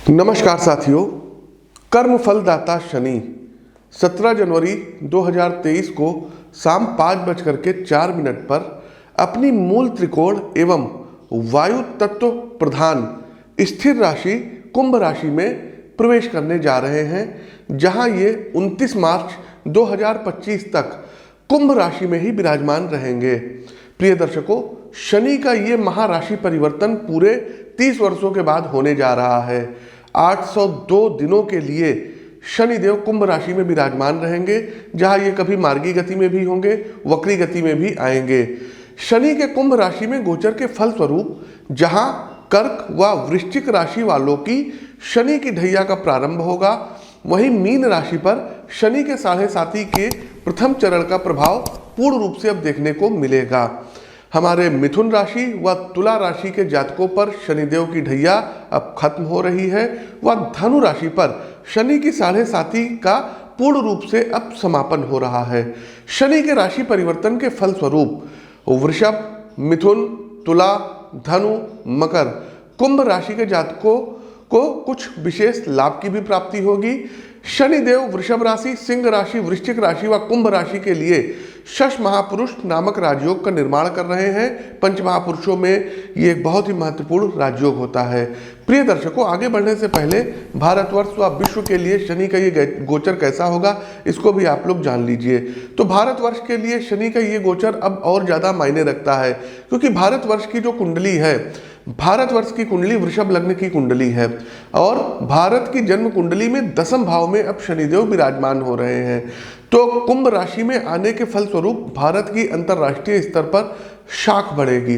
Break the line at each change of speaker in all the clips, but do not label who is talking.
नमस्कार साथियों, कर्म फलदाता शनि 17 जनवरी 2023 को शाम 5:04 पर अपनी मूल त्रिकोण एवं वायु तत्व प्रधान स्थिर राशि कुंभ राशि में प्रवेश करने जा रहे हैं, जहां ये 29 मार्च 2025 तक कुंभ राशि में ही विराजमान रहेंगे। प्रिय दर्शकों, शनि का ये महाराशि परिवर्तन पूरे 30 वर्षों के बाद होने जा रहा है। 802 दिनों के लिए शनिदेव कुंभ राशि में विराजमान रहेंगे, जहां ये कभी मार्गी गति में भी होंगे, वक्री गति में भी आएंगे। शनि के कुंभ राशि में गोचर के फल स्वरूप जहां कर्क व वृश्चिक राशि वालों की शनि की ढैया का प्रारंभ होगा, वहीं मीन राशि पर शनि के 7.5 के प्रथम चरण का प्रभाव पूर्ण रूप से अब देखने को मिलेगा। हमारे मिथुन राशि व तुला राशि के जातकों पर शनिदेव की ढैया अब खत्म हो रही है व धनु राशि पर शनि की 7.5 का पूर्ण रूप से अब समापन हो रहा है। शनि के राशि परिवर्तन के फल स्वरूप वृषभ, मिथुन, तुला, धनु, मकर, कुंभ राशि के जातकों को कुछ विशेष लाभ की भी प्राप्ति होगी। शनिदेव वृषभ राशि, सिंह राशि, वृश्चिक राशि व कुंभ राशि के लिए षष्ठ महापुरुष नामक राजयोग का निर्माण कर रहे हैं। पंच महापुरुषों में ये एक बहुत ही महत्वपूर्ण राजयोग होता है। प्रिय दर्शकों, आगे बढ़ने से पहले भारतवर्ष व विश्व के लिए शनि का ये गोचर कैसा होगा, इसको भी आप लोग जान लीजिए। तो भारतवर्ष के लिए शनि का ये गोचर अब और ज़्यादा मायने रखता है, क्योंकि भारतवर्ष की जो कुंडली है, भारतवर्ष की कुंडली वृषभ लग्न की कुंडली है और भारत की जन्म कुंडली में 10वें भाव में अब शनिदेव विराजमान हो रहे हैं। तो कुंभ राशि में आने के फलस्वरूप भारत की अंतर्राष्ट्रीय स्तर पर शाख बढ़ेगी।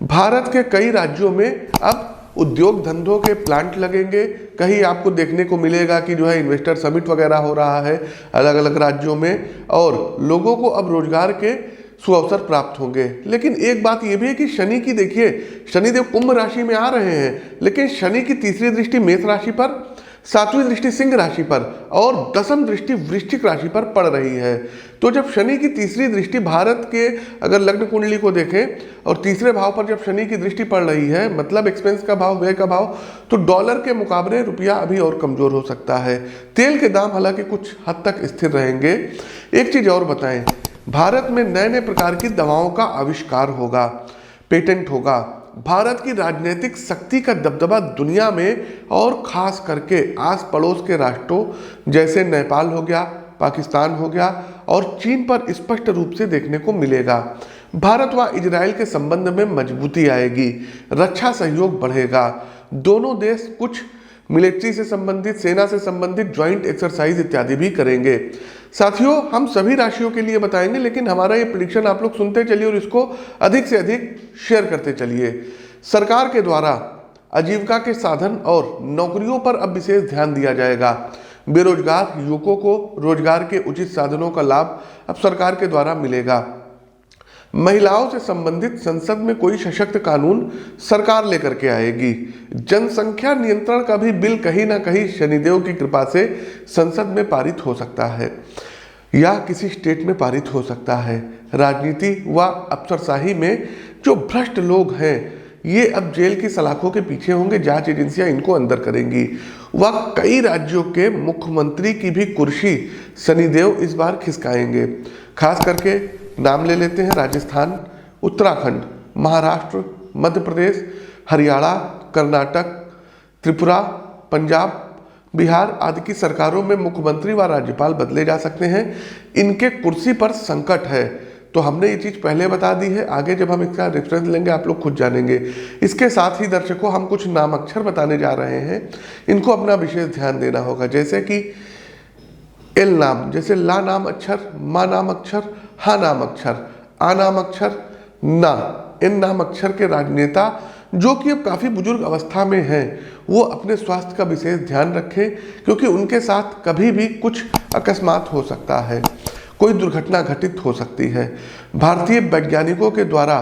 भारत के कई राज्यों में अब उद्योग धंधों के प्लांट लगेंगे। कहीं आपको देखने को मिलेगा कि जो है इन्वेस्टर समिट वगैरह हो रहा है अलग अलग राज्यों में, और लोगों को अब रोजगार के सुअवसर प्राप्त होंगे। लेकिन एक बात यह भी है कि शनि की देखिए, शनिदेव कुंभ राशि में आ रहे हैं, लेकिन शनि की तीसरी दृष्टि मेष राशि पर, 7वीं दृष्टि सिंह राशि पर और 10वीं दृष्टि वृश्चिक राशि पर पड़ रही है। तो जब शनि की तीसरी दृष्टि भारत के अगर लग्न कुंडली को देखें और तीसरे भाव पर जब शनि की दृष्टि पड़ रही है, मतलब एक्सपेंस का भाव, व्यय का भाव, तो डॉलर के मुकाबले रुपया अभी और कमजोर हो सकता है। तेल के दाम हालांकि कुछ हद तक स्थिर रहेंगे। एक चीज और बताएं, भारत में नए नए प्रकार की दवाओं का आविष्कार होगा, पेटेंट होगा। भारत की राजनीतिक शक्ति का दबदबा दुनिया में और खास करके आस पड़ोस के राष्ट्रों जैसे नेपाल हो गया, पाकिस्तान हो गया और चीन पर स्पष्ट रूप से देखने को मिलेगा। भारत व इजराइल के संबंध में मजबूती आएगी, रक्षा सहयोग बढ़ेगा। दोनों देश कुछ मिलिट्री से संबंधित, सेना से संबंधित ज्वाइंट एक्सरसाइज इत्यादि भी करेंगे। साथियों, हम सभी राशियों के लिए बताएंगे, लेकिन हमारा ये प्रेडिक्शन आप लोग सुनते चलिए और इसको अधिक से अधिक शेयर करते चलिए। सरकार के द्वारा आजीविका के साधन और नौकरियों पर अब विशेष ध्यान दिया जाएगा। बेरोजगार युवकों को रोजगार के उचित साधनों का लाभ अब सरकार के द्वारा मिलेगा। महिलाओं से संबंधित संसद में कोई सशक्त कानून सरकार लेकर के आएगी। जनसंख्या नियंत्रण का भी बिल कहीं ना कहीं शनिदेव की कृपा से संसद में पारित हो सकता है या किसी स्टेट में पारित हो सकता है। राजनीति व अफसरशाही में जो भ्रष्ट लोग हैं, ये अब जेल की सलाखों के पीछे होंगे, जांच एजेंसियां इनको अंदर करेंगी। वह कई राज्यों के मुख्यमंत्री की भी कुर्सी शनिदेव इस बार खिसकाएंगे। खास करके नाम ले लेते हैं राजस्थान, उत्तराखंड, महाराष्ट्र, मध्य प्रदेश, हरियाणा, कर्नाटक, त्रिपुरा, पंजाब, बिहार आदि की सरकारों में मुख्यमंत्री व राज्यपाल बदले जा सकते हैं। इनके कुर्सी पर संकट है, तो हमने ये चीज़ पहले बता दी है। आगे जब हम इसका रेफरेंस लेंगे आप लोग खुद जानेंगे। इसके साथ ही दर्शकों, हम कुछ नाम अक्षर बताने जा रहे हैं, इनको अपना विशेष ध्यान देना होगा। जैसे कि एल नाम, जैसे ला नाम अक्षर, मा नाम अक्षर, हा नाम अक्षर, आ नाम अक्षर, ना, इन नाम अक्षर के राजनेता जो कि अब काफ़ी बुजुर्ग अवस्था में हैं, वो अपने स्वास्थ्य का विशेष ध्यान रखें, क्योंकि उनके साथ कभी भी कुछ अकस्मात हो सकता है, कोई दुर्घटना घटित हो सकती है। भारतीय वैज्ञानिकों के द्वारा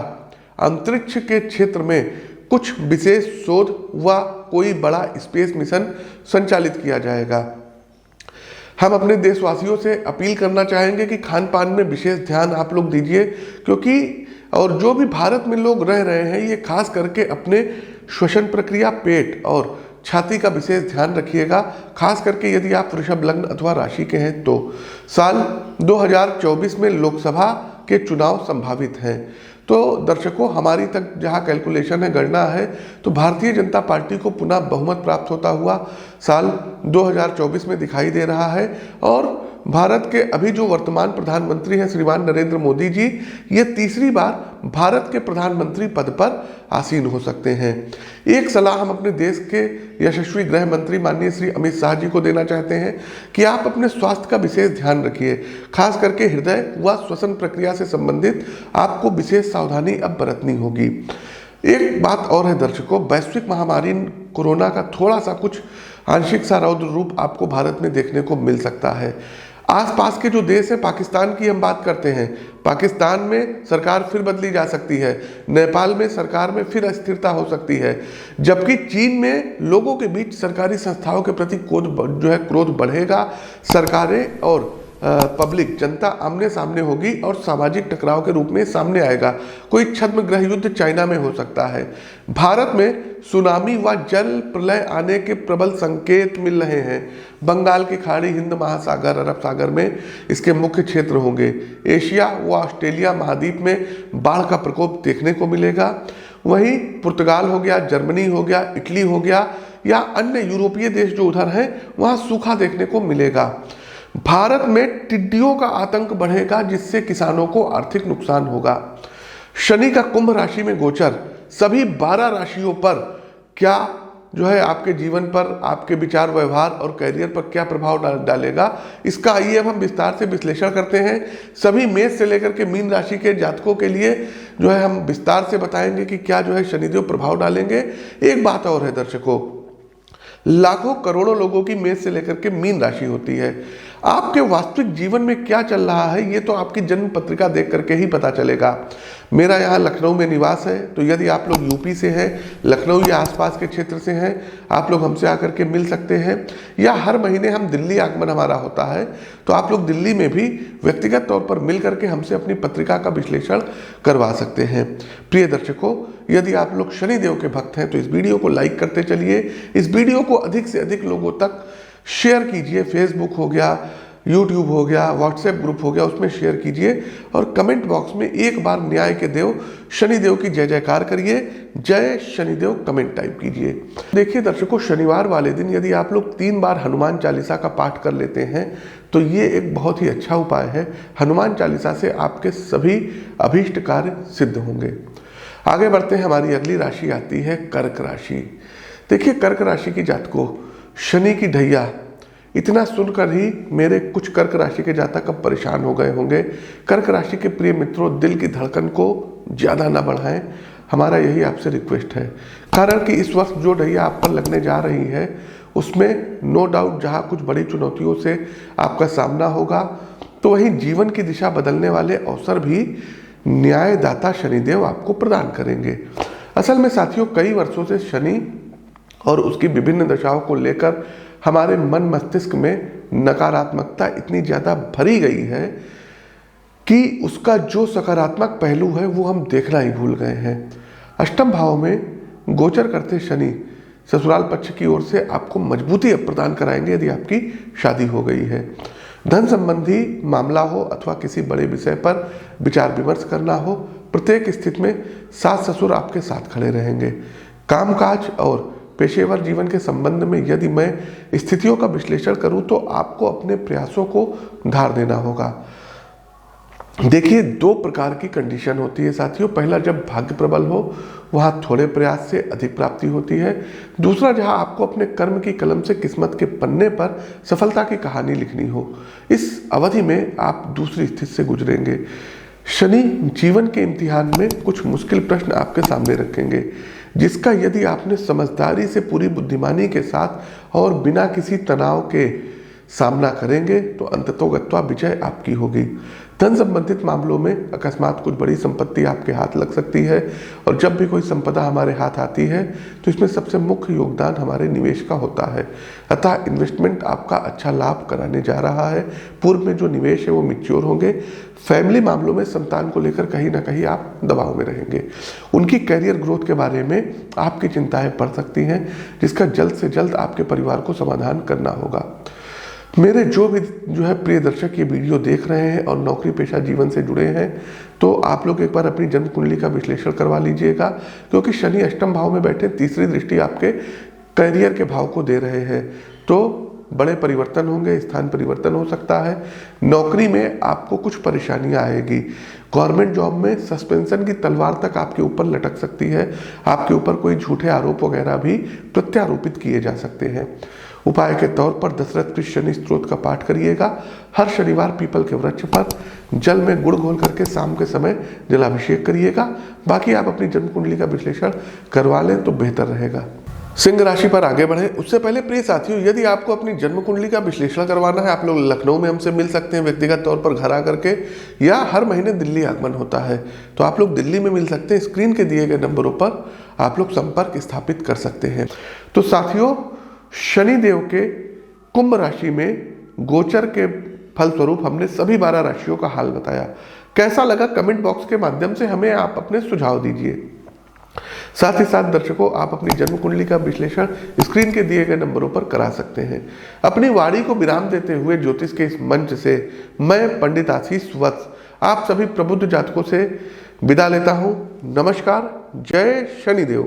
अंतरिक्ष के क्षेत्र में कुछ विशेष शोध व कोई बड़ा स्पेस मिशन संचालित किया जाएगा। हम अपने देशवासियों से अपील करना चाहेंगे कि खान पान में विशेष ध्यान आप लोग दीजिए, क्योंकि और जो भी भारत में लोग रह रहे हैं, ये खास करके अपने श्वसन प्रक्रिया, पेट और छाती का विशेष ध्यान रखिएगा, खास करके यदि आप वृषभ लग्न अथवा राशि के हैं तो। साल 2024 में लोकसभा के चुनाव संभावित हैं। तो दर्शकों, हमारी तक जहां कैलकुलेशन है, गणना है, तो भारतीय जनता पार्टी को पुनः बहुमत प्राप्त होता हुआ साल 2024 में दिखाई दे रहा है। और भारत के अभी जो वर्तमान प्रधानमंत्री हैं श्रीमान नरेंद्र मोदी जी, ये तीसरी बार भारत के प्रधानमंत्री पद पर आसीन हो सकते हैं। एक सलाह हम अपने देश के यशस्वी गृह मंत्री माननीय श्री अमित शाह जी को देना चाहते हैं कि आप अपने स्वास्थ्य का विशेष ध्यान रखिए, खास करके हृदय व श्वसन प्रक्रिया से संबंधित आपको विशेष सावधानी अब बरतनी होगी। एक बात और है दर्शकों, वैश्विक महामारी कोरोना का थोड़ा सा कुछ आंशिक सा रौद्र रूप आपको भारत में देखने को मिल सकता है। आसपास के जो देश है, पाकिस्तान की हम बात करते हैं, पाकिस्तान में सरकार फिर बदली जा सकती है, नेपाल में सरकार में फिर अस्थिरता हो सकती है, जबकि चीन में लोगों के बीच सरकारी संस्थाओं के प्रति क्रोध बढ़ेगा। सरकारें और पब्लिक जनता आमने सामने होगी और सामाजिक टकराव के रूप में सामने आएगा। कोई छद्म गृह युद्ध चाइना में हो सकता है। भारत में सुनामी व जल प्रलय आने के प्रबल संकेत मिल रहे हैं। बंगाल की खाड़ी, हिंद महासागर, अरब सागर में इसके मुख्य क्षेत्र होंगे। एशिया व ऑस्ट्रेलिया महाद्वीप में बाढ़ का प्रकोप देखने को मिलेगा। वहीं पुर्तगाल हो गया, जर्मनी हो गया, इटली हो गया या अन्य यूरोपीय देश जो उधर हैं, वहाँ सूखा देखने को मिलेगा। भारत में टिड्डियों का आतंक बढ़ेगा, जिससे किसानों को आर्थिक नुकसान होगा। शनि का कुंभ राशि में गोचर सभी 12 राशियों पर क्या आपके जीवन पर, आपके विचार, व्यवहार और कैरियर पर क्या प्रभाव डालेगा, इसका आइए अब हम विस्तार से विश्लेषण करते हैं। सभी मेष से लेकर के मीन राशि के जातकों के लिए हम विस्तार से बताएंगे कि क्या शनिदेव प्रभाव डालेंगे। एक बात और है दर्शकों, लाखों करोड़ों लोगों की मेष से लेकर के मीन राशि होती है। आपके वास्तविक जीवन में क्या चल रहा है, ये तो आपकी जन्म पत्रिका देख करके ही पता चलेगा। मेरा यहाँ लखनऊ में निवास है, तो यदि आप लोग यूपी से हैं, लखनऊ या आसपास के क्षेत्र से हैं, आप लोग हमसे आकर के मिल सकते हैं। या हर महीने हम दिल्ली आगमन हमारा होता है, तो आप लोग दिल्ली में भी व्यक्तिगत तौर पर मिल करके हमसे अपनी पत्रिका का विश्लेषण करवा सकते हैं। प्रिय दर्शकों, यदि आप लोग शनिदेव के भक्त हैं तो इस वीडियो को लाइक करते चलिए। इस वीडियो को अधिक से अधिक लोगों तक शेयर कीजिए। फेसबुक हो गया, यूट्यूब हो गया, व्हाट्सएप ग्रुप हो गया, उसमें शेयर कीजिए और कमेंट बॉक्स में एक बार न्याय के देव शनिदेव की जय जयकार करिए। जय शनिदेव कमेंट टाइप कीजिए। देखिए दर्शकों, शनिवार वाले दिन यदि आप लोग 3 बार हनुमान चालीसा का पाठ कर लेते हैं तो ये एक बहुत ही अच्छा उपाय है। हनुमान चालीसा से आपके सभी अभीष्ट कार्य सिद्ध होंगे। आगे बढ़ते हैं, हमारी अगली राशि आती है कर्क राशि। देखिए, कर्क राशि की जातकों, शनि की ढैया, इतना सुनकर ही मेरे कुछ कर्क राशि के जातक अब परेशान हो गए होंगे। कर्क राशि के प्रिय मित्रों, दिल की धड़कन को ज़्यादा ना बढ़ाएं, हमारा यही आपसे रिक्वेस्ट है। कारण कि इस वक्त जो ढैया आप पर लगने जा रही है उसमें नो डाउट जहाँ कुछ बड़ी चुनौतियों से आपका सामना होगा, तो वहीं जीवन की दिशा बदलने वाले अवसर भी न्यायदाता शनिदेव आपको प्रदान करेंगे। असल में साथियों, कई वर्षों से शनि और उसकी विभिन्न दशाओं को लेकर हमारे मन मस्तिष्क में नकारात्मकता इतनी ज़्यादा भरी गई है कि उसका जो सकारात्मक पहलू है वो हम देखना ही भूल गए हैं। अष्टम भाव में गोचर करते शनि ससुराल पक्ष की ओर से आपको मजबूती प्रदान कराएंगे यदि आपकी शादी हो गई है। धन संबंधी मामला हो अथवा किसी बड़े विषय पर विचार विमर्श करना हो, प्रत्येक स्थिति में सास ससुर आपके साथ खड़े रहेंगे। कामकाज और पेशेवर जीवन के संबंध में यदि मैं स्थितियों का विश्लेषण करूं तो आपको अपने प्रयासों को धार देना होगा। देखिए, 2 प्रकार की कंडीशन होती है साथियों। पहला, जब भाग्य प्रबल हो, वहां थोड़े प्रयास से अधिक प्राप्ति होती है। दूसरा, जहां आपको अपने कर्म की कलम से किस्मत के पन्ने पर सफलता की कहानी लिखनी हो। इस अवधि में आप दूसरी स्थिति से गुजरेंगे। शनि जीवन के इम्तिहान में कुछ मुश्किल प्रश्न आपके सामने रखेंगे, जिसका यदि आपने समझदारी से, पूरी बुद्धिमानी के साथ और बिना किसी तनाव के सामना करेंगे तो अंततोगत्वा विजय आपकी होगी। धन संबंधित मामलों में अकस्मात कुछ बड़ी संपत्ति आपके हाथ लग सकती है, और जब भी कोई संपदा हमारे हाथ आती है तो इसमें सबसे मुख्य योगदान हमारे निवेश का होता है। अतः इन्वेस्टमेंट आपका अच्छा लाभ कराने जा रहा है। पूर्व में जो निवेश है वो मैच्योर होंगे। फैमिली मामलों में संतान को लेकर कहीं ना कहीं आप दबाव में रहेंगे। उनकी कैरियर ग्रोथ के बारे में आपकी चिंताएं बढ़ सकती हैं, जिसका जल्द से जल्द आपके परिवार को समाधान करना होगा। मेरे जो है प्रिय दर्शक ये वीडियो देख रहे हैं और नौकरी पेशा जीवन से जुड़े हैं, तो आप लोग एक बार अपनी जन्म कुंडली का विश्लेषण करवा लीजिएगा, क्योंकि शनि अष्टम भाव में बैठे तीसरी दृष्टि आपके करियर के भाव को दे रहे हैं। तो बड़े परिवर्तन होंगे, स्थान परिवर्तन हो सकता है। नौकरी में आपको कुछ परेशानियां आएगी। गवर्नमेंट जॉब में सस्पेंशन की तलवार तक आपके ऊपर लटक सकती है। आपके ऊपर कोई झूठे आरोप वगैरह भी प्रत्यारोपित किए जा सकते हैं। उपाय के तौर पर दशरथ कृष्ण शनि स्त्रोत का पाठ करिएगा। हर शनिवार पीपल के वृक्ष पर जल में गुड़ घोल करके शाम के समय जलाभिषेक करिएगा। बाकी आप अपनी जन्म कुंडली का विश्लेषण करवा लें तो बेहतर रहेगा। सिंह राशि पर आगे बढ़े उससे पहले प्रिय साथियों, यदि आपको अपनी जन्म कुंडली का विश्लेषण करवाना है, आप लोग लखनऊ में हमसे मिल सकते हैं व्यक्तिगत तौर पर घर आकर के, या हर महीने दिल्ली आगमन होता है तो आप लोग दिल्ली में मिल सकते हैं। स्क्रीन के दिए गए नंबरों पर आप लोग संपर्क स्थापित कर सकते हैं। तो साथियों, शनिदेव के कुंभ राशि में गोचर के फलस्वरूप हमने सभी 12 राशियों का हाल बताया। कैसा लगा कमेंट बॉक्स के माध्यम से हमें आप अपने सुझाव दीजिए। साथ ही साथ दर्शकों, आप अपनी जन्म कुंडली का विश्लेषण स्क्रीन के दिए गए नंबरों पर करा सकते हैं। अपनी वाणी को विराम देते हुए ज्योतिष के इस मंच से मैं पंडित आशीष वत्स आप सभी प्रबुद्ध जातकों से विदा लेता हूं। नमस्कार। जय शनिदेव।